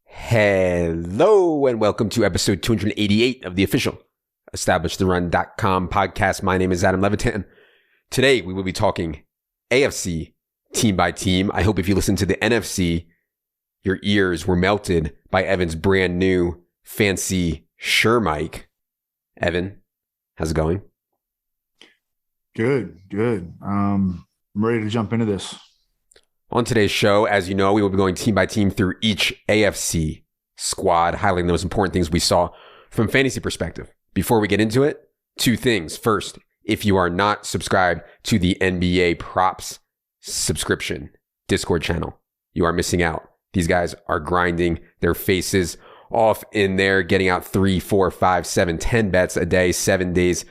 Hello and welcome to episode 288 of the official EstablishTheRun.com podcast. My name is Adam Levitan. Today we will be talking AFC team by team. I hope if you listen to the NFC, your ears were melted by Evan's brand new fancy Shure mic. Evan, how's it going? Good. I'm ready to jump into this. On today's show, as you know, we will be going team by team through each AFC squad, highlighting the most important things we saw from fantasy perspective. Before we get into it, two things. First, if you are not subscribed to the NBA Props subscription Discord channel, you are missing out. These guys are grinding their faces off in there, getting out 3, 4, 5, 7, 10 bets a day, 7 days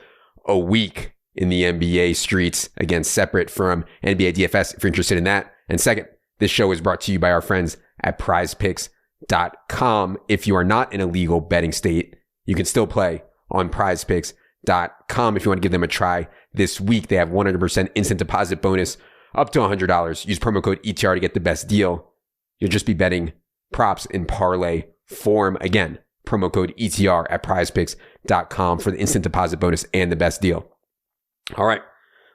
a week in the NBA streets. Again, separate from NBA DFS if you're interested in that. And second, this show is brought to you by our friends at PrizePicks.com. If you are not in a legal betting state, you can still play on PrizePicks.com. If you want to give them a try this week, they have 100% instant deposit bonus up to $100. Use promo code ETR to get the best deal. You'll just be betting props in parlay form. Again, promo code ETR at PrizePicks.com for the instant deposit bonus and the best deal. All right.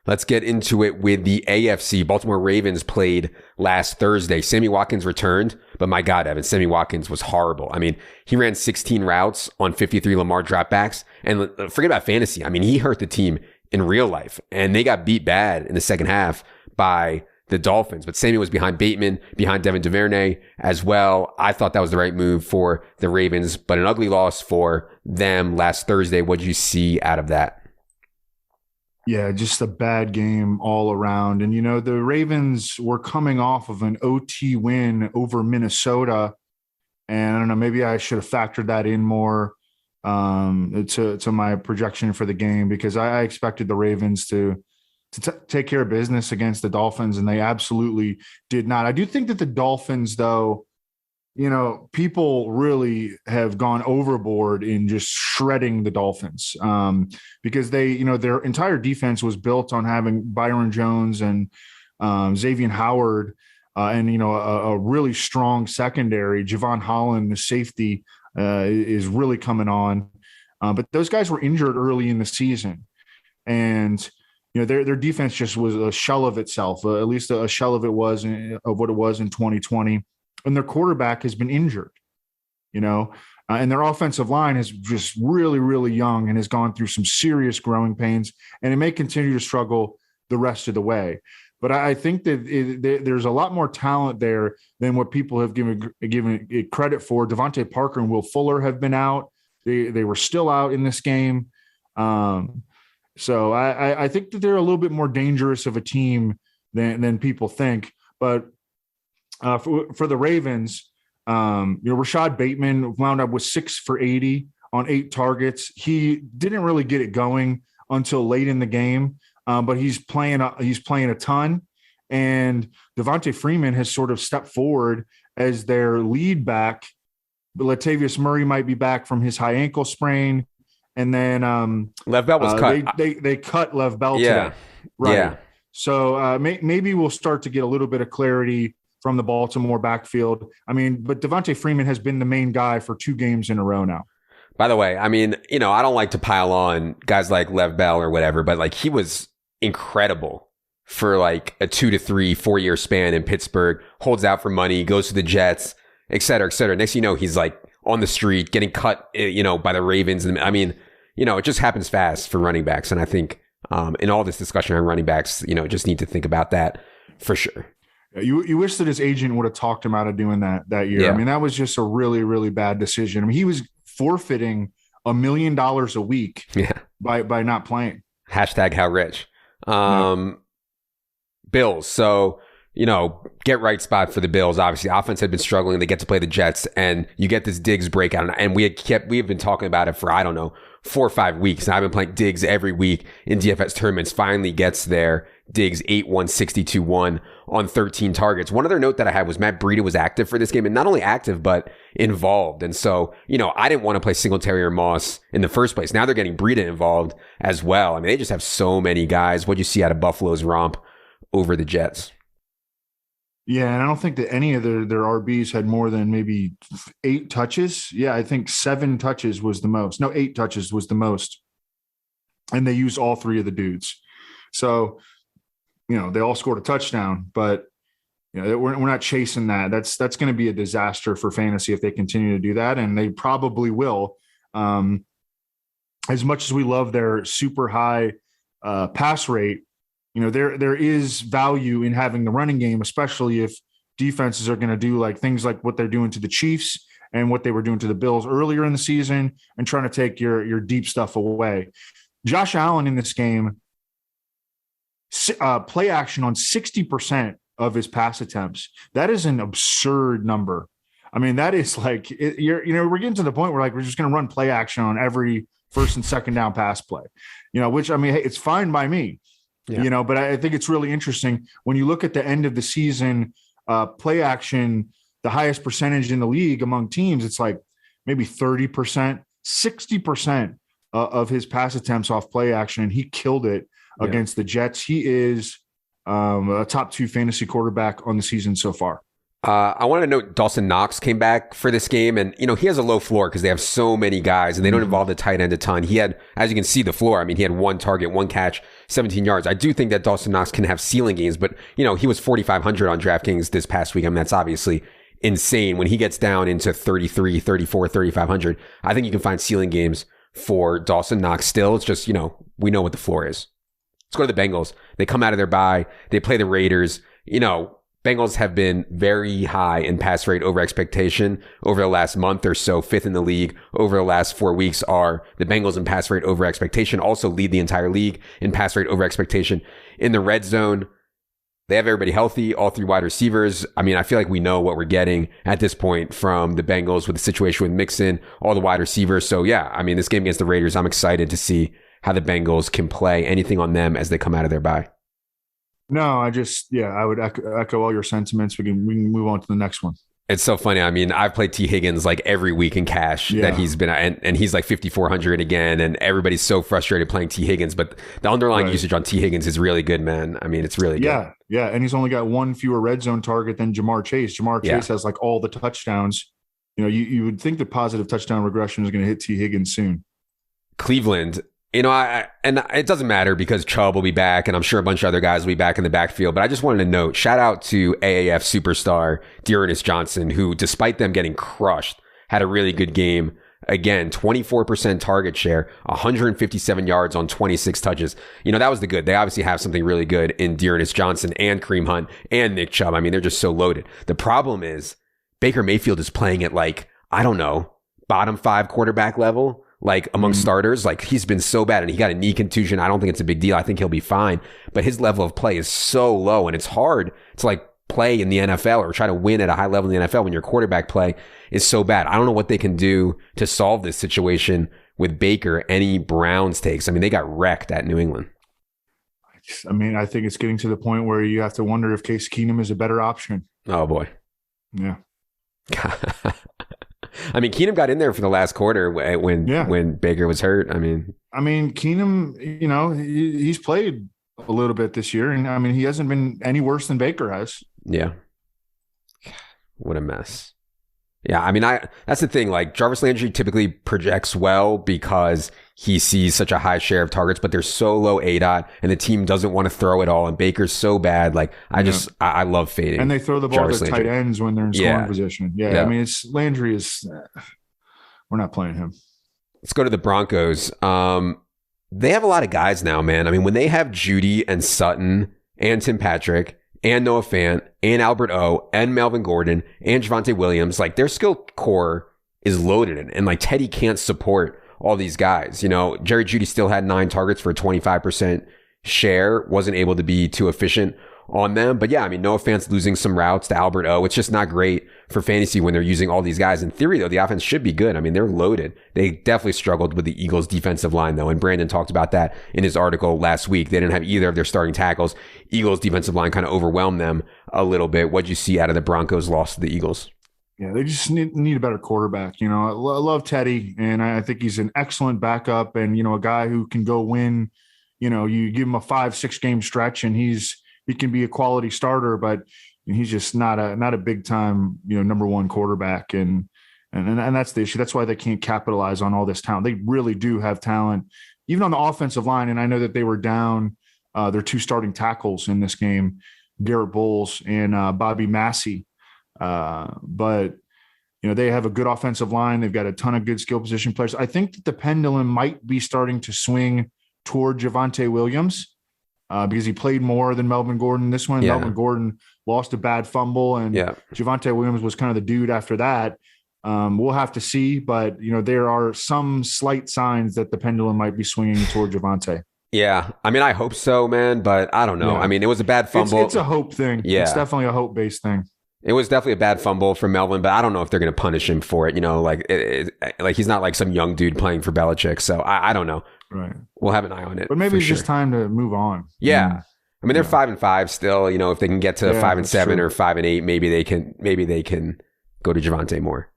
Let's get into it with the AFC. Baltimore Ravens played last Thursday. Sammy Watkins returned, but my God, Evan, Sammy Watkins was horrible. I mean, he ran 16 routes on 53 Lamar dropbacks. And forget about fantasy. I mean, he hurt the team in real life. And they got beat bad in the second half by the Dolphins. But Sammy was behind Bateman, behind Devin Duvernay as well. I thought that was the right move for the Ravens, but an ugly loss for them last Thursday. What did you see out of that? Yeah, just a bad game all around. And, the Ravens were coming off of an OT win over Minnesota. And I don't know, maybe I should have factored that in more to my projection for the game, because I expected the Ravens to take care of business against the Dolphins, and they absolutely did not. I do think that the Dolphins, though, people really have gone overboard in just shredding the Dolphins because they, their entire defense was built on having Byron Jones and Xavier Howard and, a really strong secondary. Javon Holland, the safety, is really coming on. But those guys were injured early in the season. And, their defense just was a shell of itself, at least a shell of what it was in 2020. And their quarterback has been injured, and their offensive line is just really, really young and has gone through some serious growing pains, and it may continue to struggle the rest of the way. But I think that there's a lot more talent there than what people have given it credit for. Devontae Parker and Will Fuller have been out. They were still out in this game. So I think that they're a little bit more dangerous of a team than people think. But for the Ravens, Rashad Bateman wound up with 6 for 80 on 8 targets. He didn't really get it going until late in the game, but he's playing a ton. And Davonte Freeman has sort of stepped forward as their lead back. But Latavius Murray might be back from his high ankle sprain. And then Lev Bell was cut. They cut Lev Bell today. Right. Yeah. So maybe we'll start to get a little bit of clarity from the Baltimore backfield. I mean, but Devontae Freeman has been the main guy for 2 games in a row now. By the way, I mean, I don't like to pile on guys like Lev Bell or whatever, but he was incredible for a 2 to 3, 4 year span in Pittsburgh, holds out for money, goes to the Jets, et cetera, et cetera. Next thing you know, he's on the street getting cut, by the Ravens. And I mean, it just happens fast for running backs. And I think in all this discussion on running backs, just need to think about that for sure. You wish that his agent would have talked him out of doing that year. Yeah. I mean, that was just a really, really bad decision. I mean, he was forfeiting $1 million a week by not playing. Hashtag how rich. Bills. So, get right spot for the Bills. Obviously, offense had been struggling. They get to play the Jets, and you get this Diggs breakout. And we have been talking about it for, 4 or 5 weeks. And I've been playing Diggs every week in DFS tournaments. Finally gets there. Diggs 8-1, 62-1 on 13 targets. One other note that I had was Matt Breida was active for this game, and not only active, but involved. And so, I didn't want to play Singletary or Moss in the first place. Now they're getting Breida involved as well. I mean, they just have so many guys. What'd you see out of Buffalo's romp over the Jets? Yeah, and I don't think that any of their RBs had more than maybe 8 touches. Yeah, I think 7 touches was the most. No, 8 touches was the most. And they used all three of the dudes. So, they all scored a touchdown, but we're not chasing that. That's going to be a disaster for fantasy if they continue to do that, and they probably will. As much as we love their super high pass rate, there is value in having the running game, especially if defenses are going to do like things like what they're doing to the Chiefs and what they were doing to the Bills earlier in the season and trying to take your deep stuff away. Josh Allen in this game, play action on 60% of his pass attempts. That is an absurd number. I mean, that is like, we're getting to the point where like, we're just going to run play action on every first and second down pass play, which, I mean, hey, it's fine by me, but I think it's really interesting when you look at the end of the season, play action, the highest percentage in the league among teams, it's like maybe 30%, 60% of his pass attempts off play action. And he killed it against the Jets. He is a top 2 fantasy quarterback on the season so far. I want to note Dawson Knox came back for this game, and he has a low floor because they have so many guys and they don't involve the tight end a ton. He had, as you can see, the floor. I mean, he had 1 target, 1 catch, 17 yards. I do think that Dawson Knox can have ceiling games, but he was 4,500 on DraftKings this past week. I mean, that's obviously insane. When he gets down into 33, 34, 3,500, I think you can find ceiling games for Dawson Knox still. It's just, we know what the floor is. Let's go to the Bengals. They come out of their bye. They play the Raiders. Bengals have been very high in pass rate over expectation over the last month or so, 5th in the league. Over the last 4 weeks are the Bengals in pass rate over expectation, also lead the entire league in pass rate over expectation. In the red zone, they have everybody healthy, all 3 wide receivers. I mean, I feel like we know what we're getting at this point from the Bengals with the situation with Mixon, all the wide receivers. So yeah, I mean, this game against the Raiders, I'm excited to see how the Bengals can play anything on them as they come out of their bye. No, I would echo all your sentiments. We can move on to the next one. It's so funny. I mean, I've played T. Higgins like every week in cash that he's been, and he's like 5,400 again, and everybody's so frustrated playing T. Higgins, but the underlying usage on T. Higgins is really good, man. I mean, it's really good. Yeah, and he's only got 1 fewer red zone target than Jamar Chase. Jamar Chase has like all the touchdowns. You would think the positive touchdown regression is going to hit T. Higgins soon. Cleveland. And it doesn't matter because Chubb will be back, and I'm sure a bunch of other guys will be back in the backfield. But I just wanted to note, shout out to AAF superstar Dearness Johnson, who, despite them getting crushed, had a really good game. Again, 24% target share, 157 yards on 26 touches. That was the good. They obviously have something really good in Dearness Johnson and Kareem Hunt and Nick Chubb. I mean, they're just so loaded. The problem is Baker Mayfield is playing at like, I don't know, bottom 5 quarterback level. Like among starters, like he's been so bad and he got a knee contusion. I don't think it's a big deal. I think he'll be fine, but his level of play is so low and it's hard to like play in the NFL or try to win at a high level in the NFL when your quarterback play is so bad. I don't know what they can do to solve this situation with Baker. Any Browns takes? I mean, they got wrecked at New England. I mean, I think it's getting to the point where you have to wonder if Case Keenum is a better option. Oh boy. Yeah. I mean, Keenum got in there for the last quarter when Baker was hurt. I mean, Keenum, he's played a little bit this year, and I mean, he hasn't been any worse than Baker has. Yeah. What a mess. Yeah, I mean, that's the thing. Like, Jarvis Landry typically projects well because he sees such a high share of targets, but they're so low ADOT, and the team doesn't want to throw it all. And Baker's so bad. Like, I love fading. And they throw the ball to tight ends when they're in scoring position. Yeah, I mean, Landry is. We're not playing him. Let's go to the Broncos. They have a lot of guys now, man. I mean, when they have Judy and Sutton and Tim Patrick and Noah Fant and Albert O and Melvin Gordon and Javonte Williams, like their skill core is loaded. And like Teddy can't support all these guys. Jerry Jeudy still had 9 targets for a 25% share, wasn't able to be too efficient on them. But yeah, I mean, Noah Fant's losing some routes to Albert O. It's just not great for fantasy when they're using all these guys. In theory, though, the offense should be good. I mean, they're loaded. They definitely struggled with the Eagles' defensive line, though. And Brandon talked about that in his article last week. They didn't have either of their starting tackles. Eagles' defensive line kind of overwhelmed them a little bit. What'd you see out of the Broncos' loss to the Eagles? Yeah, they just need a better quarterback. I love Teddy, and I think he's an excellent backup and, a guy who can go win. You give him a 5-6 game stretch and he can be a quality starter, but and he's just not a big time, number one quarterback. And that's the issue. That's why they can't capitalize on all this talent. They really do have talent, even on the offensive line. And I know that they were down their two starting tackles in this game, Garrett Bowles and Bobby Massey. But they have a good offensive line. They've got a ton of good skill position players. I think that the pendulum might be starting to swing toward Javonte Williams because he played more than Melvin Gordon this one. Yeah. Melvin Gordon lost a bad fumble, and Javonte Williams was kind of the dude after that. We'll have to see, but there are some slight signs that the pendulum might be swinging toward Javonte. Yeah, I mean, I hope so, man, but I don't know. Yeah. I mean, it was a bad fumble. It's a hope thing. Yeah, it's definitely a hope-based thing. It was definitely a bad fumble from Melvin, but I don't know if they're going to punish him for it. Like he's not like some young dude playing for Belichick, so I don't know. Right, we'll have an eye on it. But maybe it's just time to move on. Yeah, I mean they're 5-5 still. If they can get to 5-7 or 5-8, maybe they can go to Javonte more.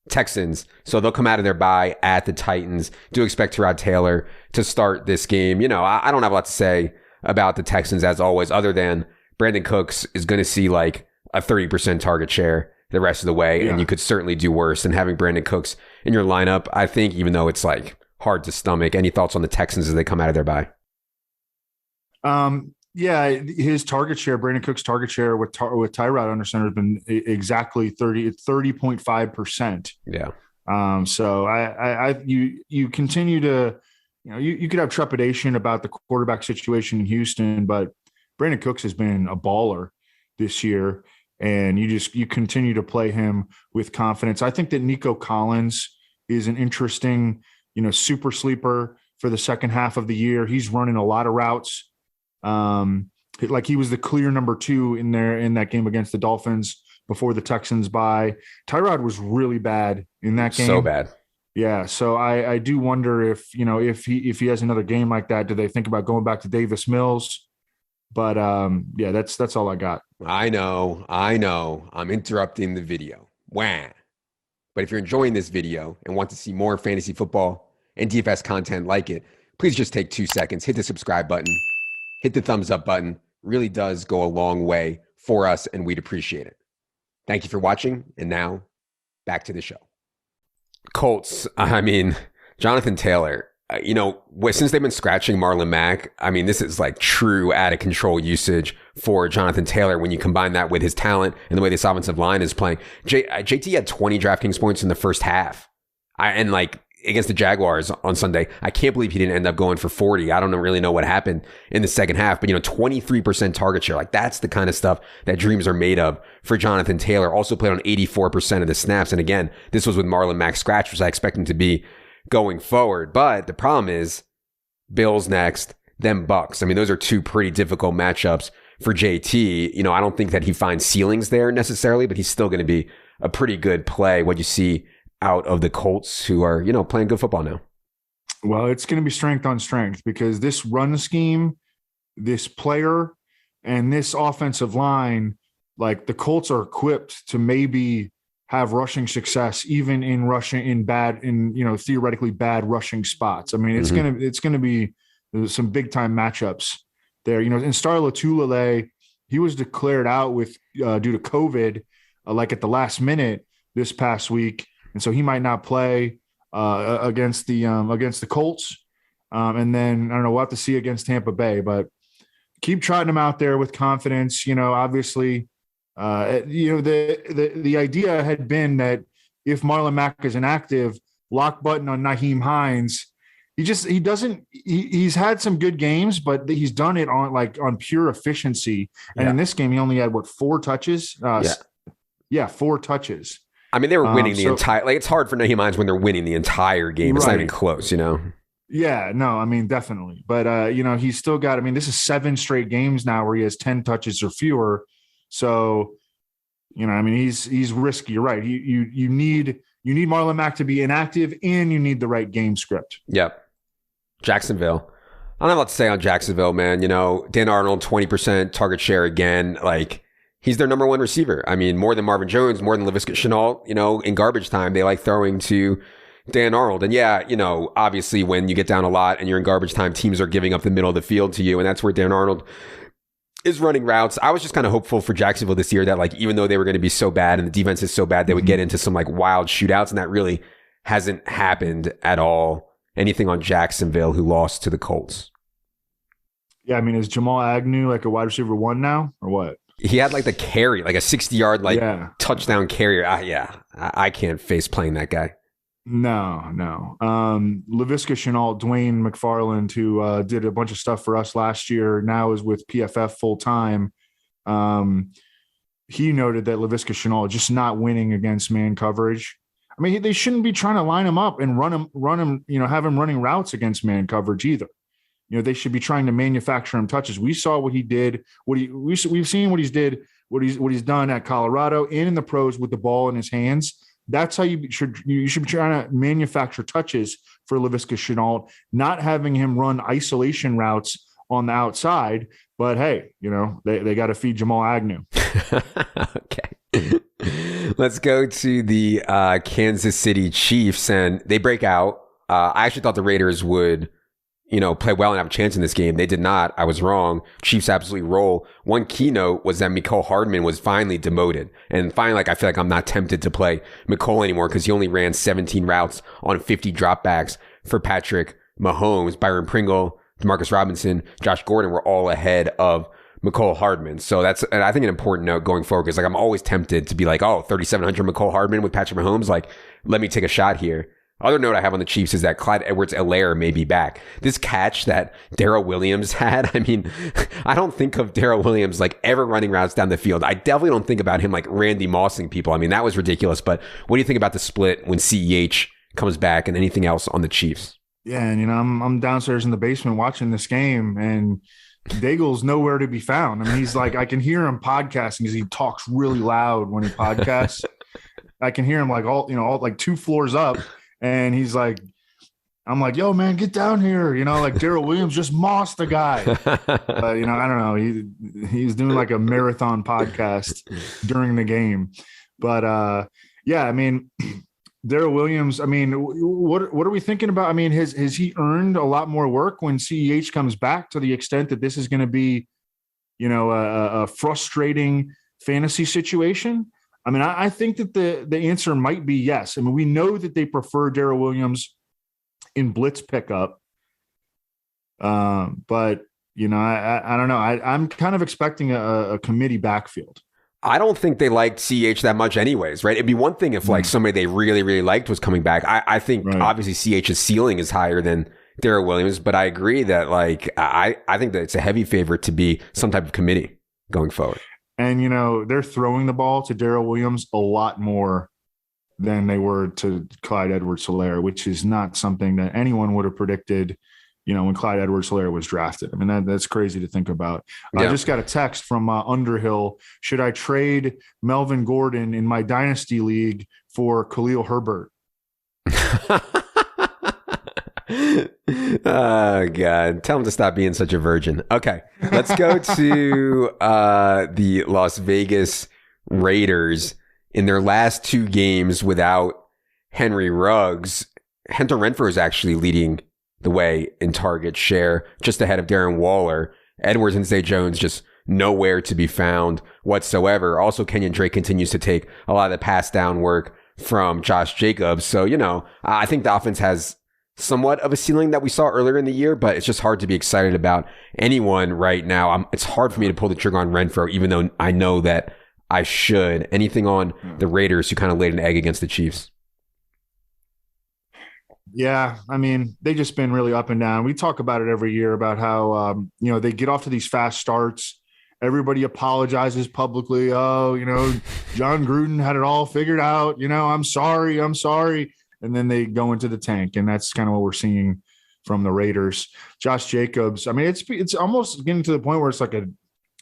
Texans, so they'll come out of their bye at the Titans. Do expect Tyrod Taylor to start this game. I don't have a lot to say about the Texans as always, other than Brandin Cooks is going to see like a 30% target share the rest of the way, and you could certainly do worse than having Brandin Cooks in your lineup, I think, even though it's like hard to stomach. Any thoughts on the Texans as they come out of their bye? Yeah, his target share, Brandin Cooks' target share with Tyrod under center has been exactly 30.5%. Yeah. So you continue to, you could have trepidation about the quarterback situation in Houston, but Brandin Cooks has been a baller this year, and you continue to play him with confidence. I think that Nico Collins is an interesting, super sleeper for the second half of the year. He's running a lot of routes. Like he was the clear number 2 in that game against the Dolphins before the Texans bye. Tyrod was really bad in that game. So bad. Yeah. So I do wonder if he has another game like that, do they think about going back to Davis Mills? But that's all I got. I know. I'm interrupting the video. Wah. But if you're enjoying this video and want to see more fantasy football and DFS content like it, please just take 2 seconds, hit the subscribe button, hit the thumbs up button. Really does go a long way for us, and we'd appreciate it. Thank you for watching, and now back to the show. Colts, I mean, Jonathan Taylor, since they've been scratching Marlon Mack, I mean, this is like true out of control usage for Jonathan Taylor when you combine that with his talent and the way this offensive line is playing. JT had 20 DraftKings points in the first half. Against the Jaguars on Sunday, I can't believe he didn't end up going for 40. I don't really know what happened in the second half, but 23% target share. Like that's the kind of stuff that dreams are made of for Jonathan Taylor. Also played on 84% of the snaps. And again, this was with Marlon Mack scratch, which I expect him to be going forward. But the problem is Bills next, then Bucks. I mean, those are two pretty difficult matchups for JT. I don't think that he finds ceilings there necessarily, but he's still going to be a pretty good play. What you see out of the Colts, who are, playing good football now. Well, it's going to be strength on strength because this run scheme, this player, and this offensive line, like the Colts are equipped to maybe have rushing success, even in theoretically bad rushing spots. I mean, it's going to be some big time matchups there. In Star Lotulelei, he was declared out with due to COVID, like at the last minute this past week. And so he might not play against the Colts. And then, I don't know, we'll have to see against Tampa Bay. But keep trotting him out there with confidence. Obviously, the idea had been that if Marlon Mack is inactive, lock button on Nyheim Hines. He's had some good games, but he's done it on pure efficiency. And in this game, he only had 4 touches? 4 touches. I mean, they were winning the entire. Like, it's hard for Nyheim Hines when they're winning the entire game. It's not even close, Yeah, no, I mean, definitely. But he's still got. I mean, this is 7 straight games now where he has 10 touches or fewer. So, I mean, he's risky. You're right. You need Marlon Mack to be inactive, and you need the right game script. Yep. Jacksonville. I don't have a lot to say on Jacksonville, man. Dan Arnold, 20% target share again. Like, he's their number 1 receiver. I mean, more than Marvin Jones, more than Laviska Shenault. In garbage time, they like throwing to Dan Arnold. And obviously when you get down a lot and you're in garbage time, teams are giving up the middle of the field to you. And that's where Dan Arnold is running routes. I was just kind of hopeful for Jacksonville this year that like even though they were going to be so bad and the defense is so bad, they would get into some like wild shootouts, and that really hasn't happened at all. Anything on Jacksonville, who lost to the Colts? Yeah, I mean, is Jamal Agnew like a wide receiver 1 now or what? He had like the carry, like a 60-yard touchdown carrier. I can't face playing that guy. No. Laviska Shenault, Dwayne McFarland, who did a bunch of stuff for us last year, now is with PFF full time. He noted that Laviska Shenault just not winning against man coverage. I mean, they shouldn't be trying to line him up and run him, have him running routes against man coverage either. They should be trying to manufacture him touches. We saw what he did. We've seen what he's done at Colorado and in the pros with the ball in his hands. That's how you should be trying to manufacture touches for Laviska Shenault, not having him run isolation routes on the outside. But hey, they got to feed Jamal Agnew. Okay. Let's go to the Kansas City Chiefs, and they break out. I actually thought the Raiders would, play well and have a chance in this game. They did not. I was wrong. Chiefs absolutely roll. One keynote was that Mecole Hardman was finally demoted. And finally, I feel like I'm not tempted to play Mecole anymore because he only ran 17 routes on 50 dropbacks for Patrick Mahomes. Byron Pringle, Demarcus Robinson, Josh Gordon were all ahead of Mecole Hardman. So that's, and I think, an important note going forward, because I'm always tempted to be like, 3,700 Mecole Hardman with Patrick Mahomes. Let me take a shot here. Other note I have on the Chiefs is that Clyde Edwards-Helaire may be back. This catch that Daryl Williams had, I don't think of Daryl Williams ever running routes down the field. I definitely don't think about him Randy Mossing people. That was ridiculous. But what do you think about the split when CEH comes back, and anything else on the Chiefs? Yeah, and I'm downstairs in the basement watching this game, and Daigle's nowhere to be found. He's I can hear him podcasting because he talks really loud when he podcasts. I can hear him all 2 floors up. And he's I'm yo, man, get down here. Daryl Williams just mossed the guy. I don't know. He's doing a marathon podcast during the game. But yeah, Daryl Williams, what are we thinking about? Has he earned a lot more work when CEH comes back, to the extent that this is going to be, a frustrating fantasy situation? I think that the answer might be yes. We know that they prefer Daryl Williams in blitz pickup. But, I don't know. I'm kind of expecting a committee backfield. I don't think they liked CH that much anyways, right? It'd be one thing if somebody they really, really liked was coming back. I think obviously CH's ceiling is higher than Daryl Williams, but I agree that I think that it's a heavy favorite to be some type of committee going forward. And, they're throwing the ball to Daryl Williams a lot more than they were to Clyde Edwards-Helaire, which is not something that anyone would have predicted, when Clyde Edwards-Helaire was drafted. That's crazy to think about. Yeah. I just got a text from Underhill. Should I trade Melvin Gordon in my dynasty league for Khalil Herbert? Oh, God. Tell him to stop being such a virgin. Okay. Let's go to the Las Vegas Raiders. In their last 2 games without Henry Ruggs, Hunter Renfrow is actually leading the way in target share, just ahead of Darren Waller. Edwards and Zay Jones just nowhere to be found whatsoever. Also, Kenyon Drake continues to take a lot of the pass down work from Josh Jacobs. So, I think the offense has somewhat of a ceiling that we saw earlier in the year, but it's just hard to be excited about anyone right now. It's hard for me to pull the trigger on Renfrow, even though I know that I should. Anything on the Raiders, who kind of laid an egg against the Chiefs? Yeah, they just been really up and down. We talk about it every year about how, they get off to these fast starts. Everybody apologizes publicly. Oh, John Gruden had it all figured out. I'm sorry. And then they go into the tank, and that's kind of what we're seeing from the Raiders. Josh Jacobs, it's almost getting to the point where it's like a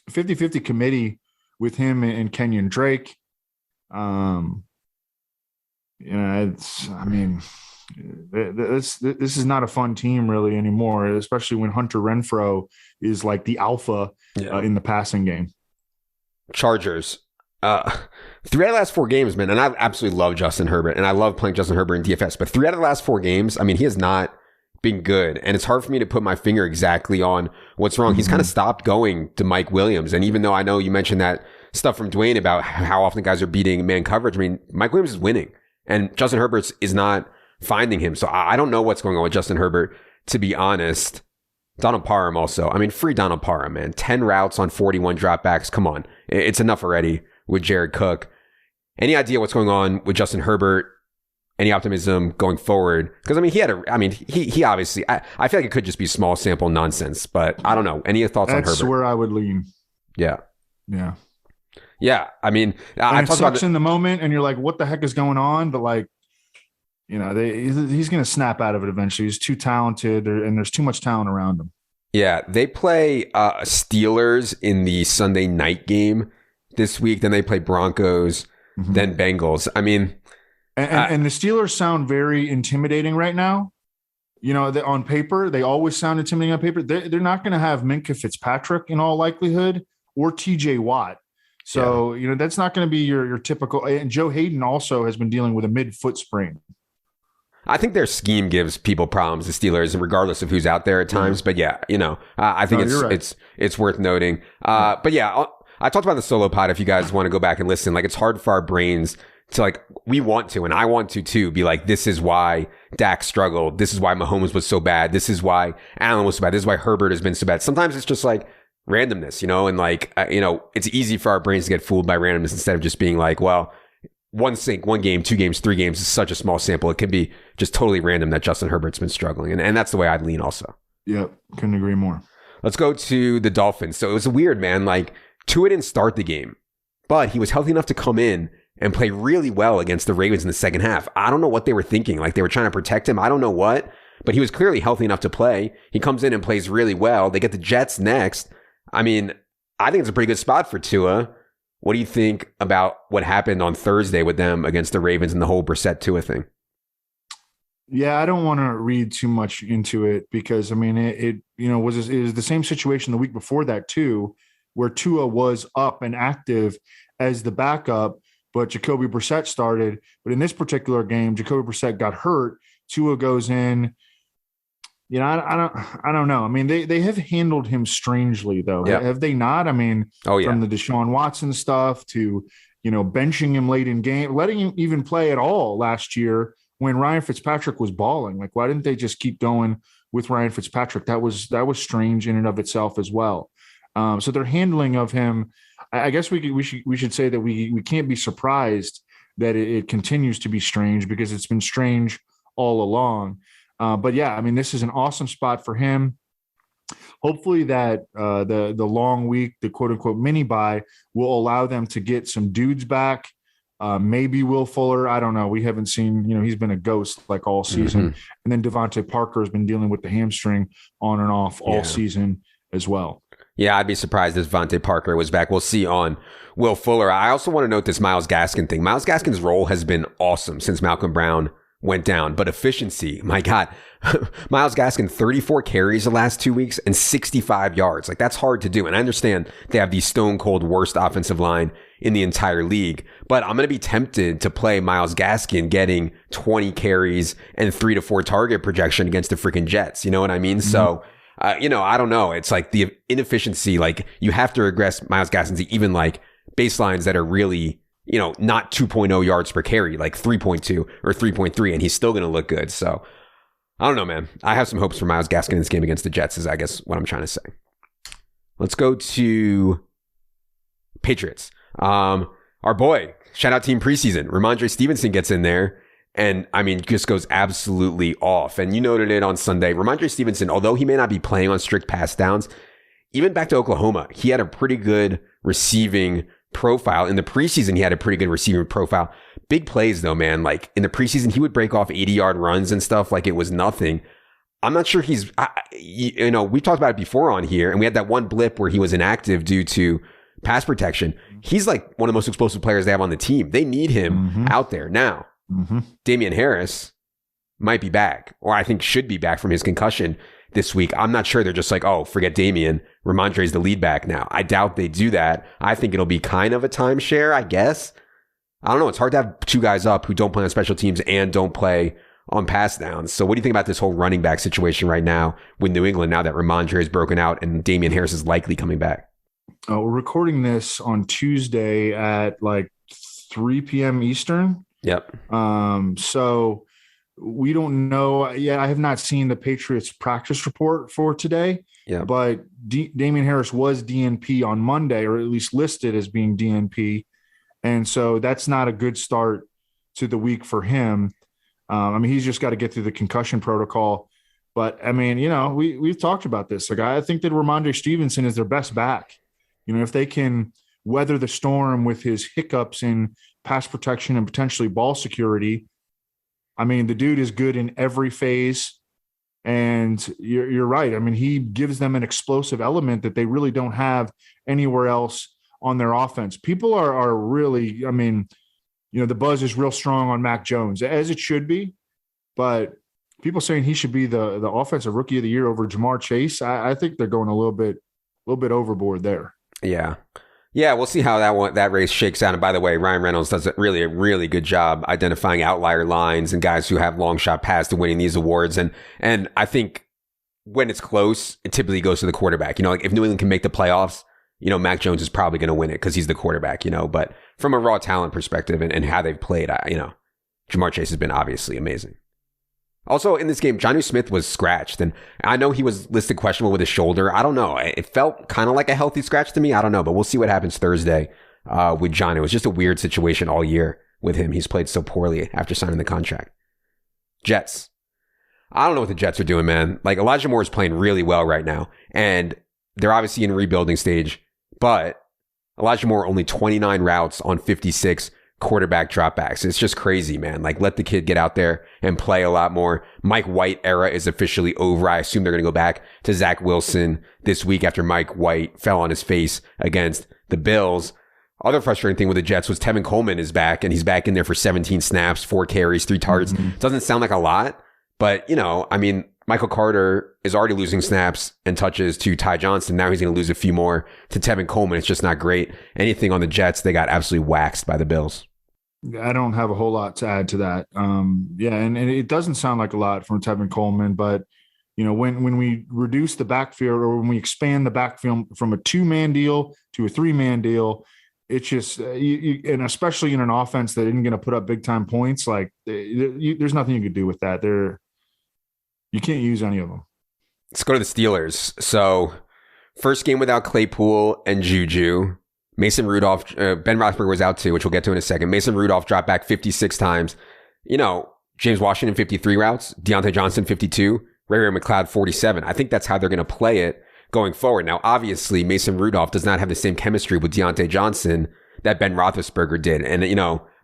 50-50 committee with him and Kenyon Drake. This is not a fun team really anymore, especially when Hunter Renfrow is the alpha in the passing game. Chargers. 3 out of the last 4 games, man, and I absolutely love Justin Herbert, and I love playing Justin Herbert in DFS, but 3 out of the last 4 games, he has not been good. And it's hard for me to put my finger exactly on what's wrong. He's kind of stopped going to Mike Williams. And even though I know you mentioned that stuff from Dwayne about how often guys are beating man coverage, I mean, Mike Williams is winning. And Justin Herbert is not finding him. So I don't know what's going on with Justin Herbert, to be honest. Donald Parham also. I mean, free Donald Parham, man. 10 routes on 41 dropbacks. Come on. It's enough already with Jared Cook. Any idea what's going on with Justin Herbert? Any optimism going forward? Because, I mean, he obviously, I feel like it could just be small sample nonsense, but I don't know. Any thoughts on Herbert? That's where I would lean. Yeah. Yeah. Yeah. I mean, I talked about in the moment and you're like, what the heck is going on? But like, you know, he's going to snap out of it eventually. He's too talented, and there's too much talent around him. Yeah, they play Steelers in the Sunday night game this week. Then they play Broncos, then Bengals. I mean, and the Steelers sound very intimidating right now. You know, on paper, they always sound intimidating on paper. They're not going to have Minkah Fitzpatrick in all likelihood, or T.J. Watt. So, you know, that's not going to be your typical. And Joe Hayden also has been dealing with a mid-foot sprain. I think their scheme gives people problems, the Steelers, regardless of who's out there at times. But yeah, you know, I think it's worth noting. But yeah, I talked about the solo pod. If you guys want to go back and listen, like, it's hard for our brains to, like, we want to, and I want to too, be like, this is why Dak struggled. This is why Mahomes was so bad. This is why Allen was so bad. This is why Herbert has been so bad. Sometimes it's just like randomness, you know, and like, you know, it's easy for our brains to get fooled by randomness instead of just being like, well, one game, 2 games, 3 games is such a small sample. It can be just totally random that Justin Herbert's been struggling. And that's the way I'd lean also. Yep. Couldn't agree more. Let's go to the Dolphins. So it was weird, man. Like, Tua didn't start the game, but he was healthy enough to come in and play really well against the Ravens in the second half. I don't know what they were thinking. Like, they were trying to protect him. I don't know what, but he was clearly healthy enough to play. He comes in and plays really well. They get the Jets next. I mean, I think it's a pretty good spot for Tua. What do you think about what happened on Thursday with them against the Ravens and the whole Brissett Tua thing? Yeah, I don't want to read too much into it because, I mean, it was the same situation the week before that too, where Tua was up and active as the backup, but Jacoby Brissett started. But in this particular game, Jacoby Brissett got hurt. Tua goes in. You know, I don't know. I mean, they have handled him strangely, though. Yep. Have they not? I mean, from the Deshaun Watson stuff to, you know, benching him late in game, letting him even play at all last year when Ryan Fitzpatrick was balling. Like, why didn't they just keep going with Ryan Fitzpatrick? That was strange in and of itself as well. So their handling of him, I guess we should say that we can't be surprised that it continues to be strange because it's been strange all along. But yeah, I mean, this is an awesome spot for him. Hopefully that the long week, the quote unquote mini bye, will allow them to get some dudes back. Maybe Will Fuller. I don't know. We haven't seen, you know, he's been a ghost like all season. And then Devontae Parker has been dealing with the hamstring on and off all season as well. Yeah, I'd be surprised if Devontae Parker was back. We'll see on Will Fuller. I also want to note this Myles Gaskin thing. Myles Gaskin's role has been awesome since Malcolm Brown went down, but efficiency, my God, Myles Gaskin, 34 carries the last 2 weeks and 65 yards. Like, that's hard to do. And I understand they have the stone cold worst offensive line in the entire league, but I'm going to be tempted to play Myles Gaskin getting 20 carries and 3 to 4 target projection against the freaking Jets. You know what I mean? So, you know, I don't know. It's like the inefficiency, like, you have to regress Myles Gaskin to even like baselines that are really, you know, not 2.0 yards per carry, like 3.2 or 3.3, and he's still going to look good. So I don't know, man. I have some hopes for Myles Gaskin in this game against the Jets is, I guess, what I'm trying to say. Let's go to Patriots. Our boy, shout out team preseason, Ramondre Stevenson gets in there and, I mean, just goes absolutely off. And you noted it on Sunday. Ramondre Stevenson, although he may not be playing on strict pass downs, even back to Oklahoma, he had a pretty good receiving profile. In the preseason, he had a pretty good receiving profile. Big plays, though, man. Like, in the preseason, he would break off 80-yard runs and stuff like it was nothing. I'm not sure he's, you know, we talked about it before on here, and we had that one blip where he was inactive due to pass protection. He's like one of the most explosive players they have on the team. They need him out there. Now, Damian Harris might be back, or I think should be back from his concussion this week. I'm not sure. They're just like, oh, forget Damian. Ramondre's the lead back now. I doubt they do that. I think it'll be kind of a timeshare, I guess. I don't know. It's hard to have 2 guys up who don't play on special teams and don't play on pass downs. So what do you think about this whole running back situation right now with New England now that Ramondre has broken out and Damian Harris is likely coming back? We're recording this on Tuesday at like 3 p.m. Eastern. Yep. So we don't know. Yeah, I have not seen the Patriots practice report for today. Yeah. But Damian Harris was DNP on Monday, or at least listed as being DNP. And so that's not a good start to the week for him. He's just got to get through the concussion protocol. But, we've talked about this. Like, I think that Ramondre Stevenson is their best back. If they can weather the storm with his hiccups in pass protection and potentially ball security, the dude is good in every phase. And you're right. He gives them an explosive element that they really don't have anywhere else on their offense. People are really, the buzz is real strong on Mac Jones, as it should be. But people saying he should be the offensive rookie of the year over Jamar Chase, I think they're going a little bit overboard there. Yeah. Yeah, we'll see how that race shakes out. And by the way, Ryan Reynolds does a really good job identifying outlier lines and guys who have long shot paths to winning these awards. And I think when it's close, it typically goes to the quarterback. Like if New England can make the playoffs, Mac Jones is probably going to win it because he's the quarterback, But from a raw talent perspective and how they've played, Jamar Chase has been obviously amazing. Also, in this game, Jonnu Smith was scratched, and I know he was listed questionable with his shoulder. I don't know. It felt kind of like a healthy scratch to me. I don't know, but we'll see what happens Thursday with Jonnu. It was just a weird situation all year with him. He's played so poorly after signing the contract. Jets. I don't know what the Jets are doing, man. Like, Elijah Moore is playing really well right now, and they're obviously in rebuilding stage, but Elijah Moore only 29 routes on 56 quarterback dropbacks. It's just crazy, man. Like, let the kid get out there and play a lot more. Mike White era is officially over. I assume they're going to go back to Zach Wilson this week after Mike White fell on his face against the Bills. Other frustrating thing with the Jets was Tevin Coleman is back, and he's back in there for 17 snaps, 4 carries, 3 targets. Doesn't sound like a lot, but, Michael Carter is already losing snaps and touches to Ty Johnson. Now he's going to lose a few more to Tevin Coleman. It's just not great. Anything on the Jets, they got absolutely waxed by the Bills. I don't have a whole lot to add to that. And it doesn't sound like a lot from Tevin Coleman, but when we reduce the backfield or when we expand the backfield from a 2-man deal to a 3-man deal, it's just and especially in an offense that isn't going to put up big time points, like there's nothing you could do with that. You can't use any of them. Let's go to the Steelers. So first game without Claypool and Juju. Mason Rudolph, Ben Roethlisberger was out too, which we'll get to in a second. Mason Rudolph dropped back 56 times. James Washington 53 routes, Deontay Johnson 52, Ray McLeod 47. I think that's how they're going to play it going forward. Now, obviously, Mason Rudolph does not have the same chemistry with Deontay Johnson that Ben Roethlisberger did. And,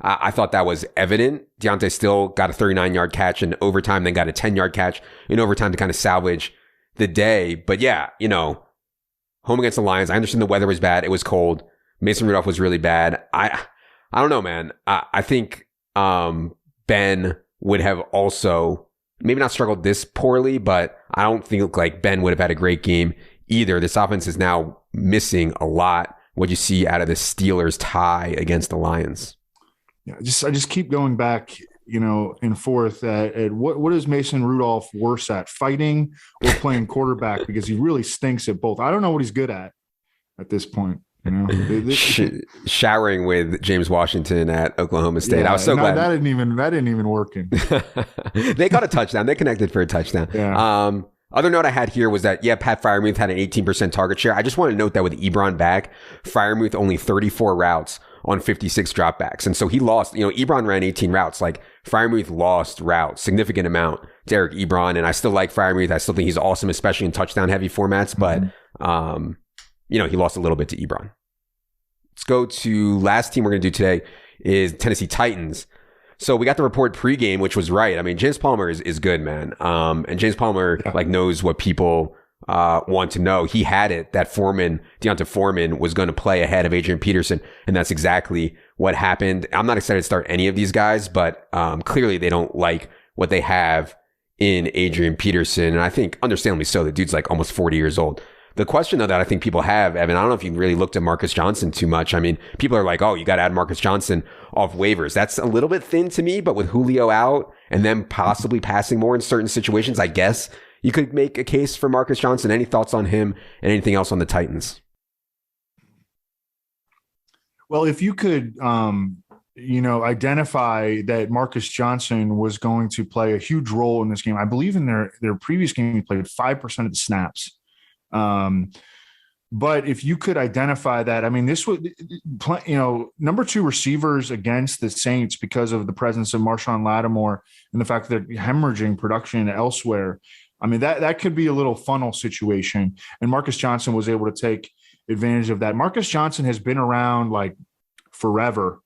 I thought that was evident. Deontay still got a 39-yard catch in overtime, then got a 10-yard catch in overtime to kind of salvage the day. But yeah, home against the Lions, I understand the weather was bad. It was cold. Mason Rudolph was really bad. I don't know, man. I think Ben would have also maybe not struggled this poorly, but I don't think like Ben would have had a great game either. This offense is now missing a lot. What you see out of the Steelers tie against the Lions? Yeah, I just keep going back, and forth at what is Mason Rudolph worse at, fighting or playing quarterback? Because he really stinks at both. I don't know what he's good at this point. Showering with James Washington at Oklahoma State. Yeah, I was so glad that didn't even work. They got a touchdown. They connected for a touchdown. Yeah. Other note I had here was that, Pat Freiermuth had an 18% target share. I just want to note that with Ebron back, Freiermuth only 34 routes on 56 dropbacks. And so he lost, Ebron ran 18 routes. Like, Freiermuth lost routes, significant amount to Eric Ebron. And I still like Freiermuth. I still think he's awesome, especially in touchdown heavy formats. But, he lost a little bit to Ebron. Let's go to last team we're going to do today is Tennessee Titans. So we got the report pregame, which was right. I mean, James Palmer is good, man. And James Palmer knows what people want to know. He had it that Deonta Foreman was going to play ahead of Adrian Peterson, and that's exactly what happened. I'm not excited to start any of these guys, but clearly they don't like what they have in Adrian Peterson, and I think understandably so. The dude's like almost 40 years old. The question, though, that I think people have, Evan, I don't know if you really looked at Marcus Johnson too much. I mean, people are like, oh, you got to add Marcus Johnson off waivers. That's a little bit thin to me, but with Julio out and them possibly passing more in certain situations, I guess you could make a case for Marcus Johnson. Any thoughts on him and anything else on the Titans? Well, if you could, identify that Marcus Johnson was going to play a huge role in this game. I believe in their previous game, he played 5% of the snaps. But if you could identify that, I mean, this would, number 2 receivers against the Saints because of the presence of Marshawn Lattimore and the fact that they're hemorrhaging production elsewhere. I mean, that could be a little funnel situation. And Marcus Johnson was able to take advantage of that. Marcus Johnson has been around like forever.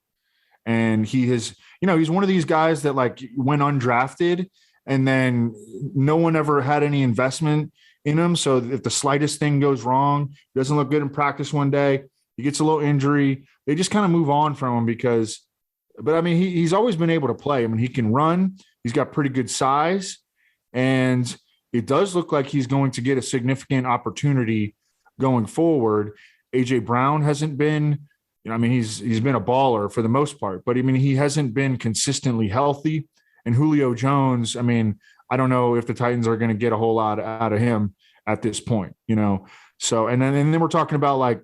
And he has, he's one of these guys that like went undrafted and then no one ever had any investment in him. So if the slightest thing goes wrong, he doesn't look good in practice one day, he gets a little injury, they just kind of move on from him but I mean, he's always been able to play. I mean, he can run, he's got pretty good size, and it does look like he's going to get a significant opportunity going forward. AJ Brown hasn't been, he's been a baller for the most part, but I mean, he hasn't been consistently healthy. And Julio Jones, I mean, I don't know if the Titans are going to get a whole lot out of him at this point, So, and then we're talking about like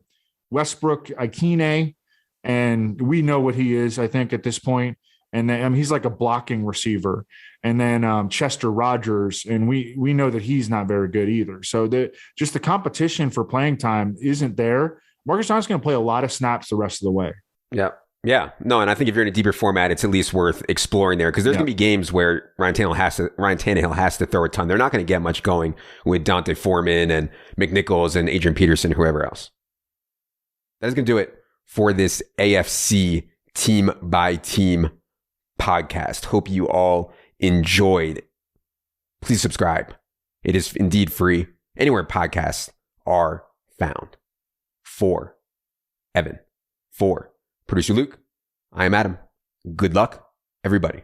Westbrook Ikine, and we know what he is, I think, at this point. And then he's like a blocking receiver. And then Chester Rogers, and we know that he's not very good either. So the competition for playing time isn't there. Marcus Johnson's going to play a lot of snaps the rest of the way. Yeah. Yeah. No, and I think if you're in a deeper format, it's at least worth exploring there, because there's going to be games where Ryan Tannehill has to throw a ton. They're not going to get much going with Davonte Freeman and McNichols and Adrian Peterson, whoever else. That's going to do it for this AFC team by team podcast. Hope you all enjoyed. Please subscribe. It is indeed free anywhere podcasts are found. For Evan, for producer Luke, I am Adam. Good luck, everybody.